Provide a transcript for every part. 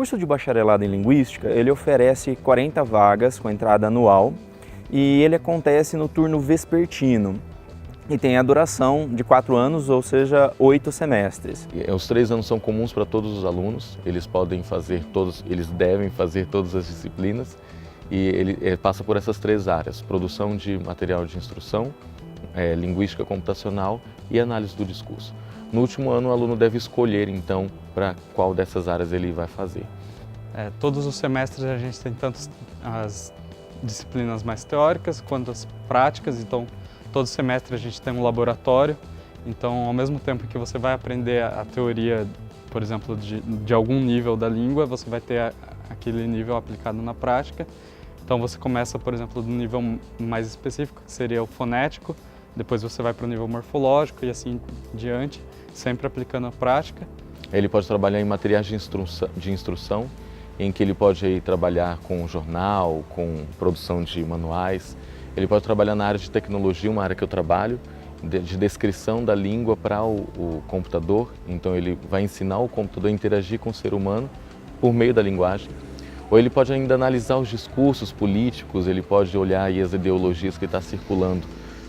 curso de bacharelado em Linguística, ele oferece 40 vagas com entrada anual e ele acontece no turno vespertino e tem a duração de 4 anos, ou seja, 8 semestres. Os 3 anos são comuns para todos os alunos, eles devem fazer todas as disciplinas e ele passa por essas 3 áreas: produção de material de instrução, linguística computacional e análise do discurso. No último ano, o aluno deve escolher, então, para qual dessas áreas ele vai fazer. Todos os semestres a gente tem tanto as disciplinas mais teóricas quanto as práticas, então todo semestre a gente tem um laboratório, então ao mesmo tempo que você vai aprender a teoria, por exemplo, de algum nível da língua, você vai ter aquele nível aplicado na prática. Então você começa, por exemplo, do nível mais específico, que seria o fonético, depois você vai para o nível morfológico e assim diante, sempre aplicando a prática. Ele pode trabalhar em materiais de instrução, em que ele pode trabalhar com jornal, com produção de manuais. Ele pode trabalhar na área de tecnologia, uma área que eu trabalho, de descrição da língua para o computador. Então ele vai ensinar o computador a interagir com o ser humano por meio da linguagem. Ou ele pode ainda analisar os discursos políticos, ele pode olhar aí as ideologias que estão circulando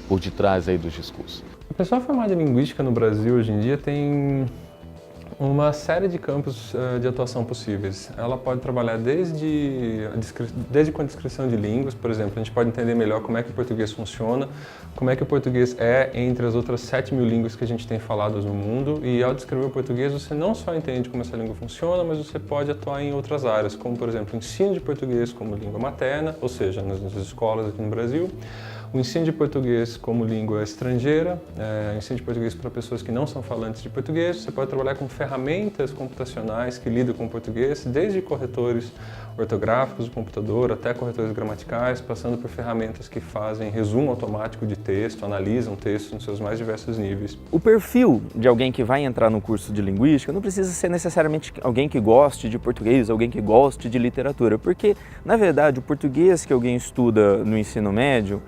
por detrás aí dos discursos. A pessoa formada em Linguística no Brasil hoje em dia tem uma série de campos de atuação possíveis. Ela pode trabalhar desde com a descrição de línguas, por exemplo, a gente pode entender melhor como é que o português funciona, como é que o português é entre as outras 7.000 línguas que a gente tem faladas no mundo, e ao descrever o português você não só entende como essa língua funciona, mas você pode atuar em outras áreas, como por exemplo o ensino de português como língua materna, ou seja, nas escolas aqui no Brasil, o ensino de português como língua estrangeira, o ensino de português para pessoas que não são falantes de português. Você pode trabalhar com ferramentas computacionais que lidam com o português, desde corretores ortográficos do computador até corretores gramaticais, passando por ferramentas que fazem resumo automático de texto, analisam texto nos seus mais diversos níveis. O perfil de alguém que vai entrar no curso de Linguística não precisa ser necessariamente alguém que goste de português, alguém que goste de literatura, porque, na verdade, o português que alguém estuda no ensino médio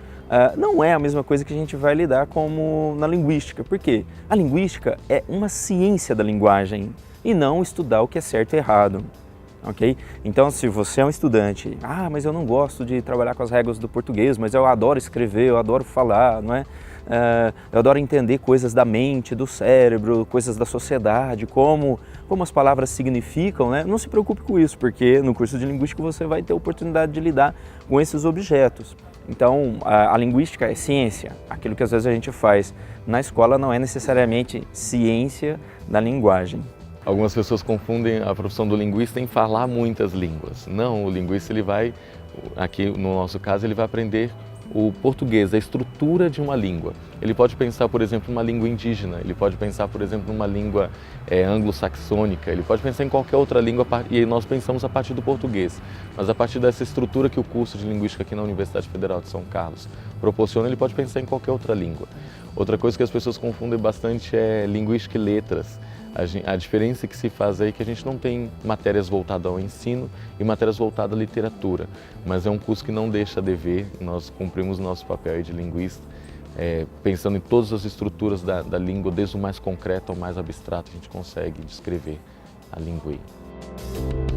não é a mesma coisa que a gente vai lidar como na linguística. Por quê? A linguística é uma ciência da linguagem e não estudar o que é certo e errado. Okay? Então, se você é um estudante, mas eu não gosto de trabalhar com as regras do português, mas eu adoro escrever, eu adoro falar, não é? Eu adoro entender coisas da mente, do cérebro, coisas da sociedade, como as palavras significam, né? Não se preocupe com isso, porque no curso de Linguística você vai ter a oportunidade de lidar com esses objetos. Então, a linguística é ciência. Aquilo que às vezes a gente faz na escola não é necessariamente ciência da linguagem. Algumas pessoas confundem a profissão do linguista em falar muitas línguas. Não, o linguista aqui no nosso caso, ele vai aprender o português, a estrutura de uma língua. Ele pode pensar, por exemplo, numa língua indígena, ele pode pensar, por exemplo, numa língua anglo-saxônica, ele pode pensar em qualquer outra língua e nós pensamos a partir do português. Mas a partir dessa estrutura que o curso de Linguística aqui na Universidade Federal de São Carlos proporciona, ele pode pensar em qualquer outra língua. Outra coisa que as pessoas confundem bastante é linguística e letras. A diferença que se faz aí é que a gente não tem matérias voltadas ao ensino e matérias voltadas à literatura, mas é um curso que não deixa a dever. Nós cumprimos o nosso papel aí de linguista, pensando em todas as estruturas da língua, desde o mais concreto ao mais abstrato, a gente consegue descrever a língua aí.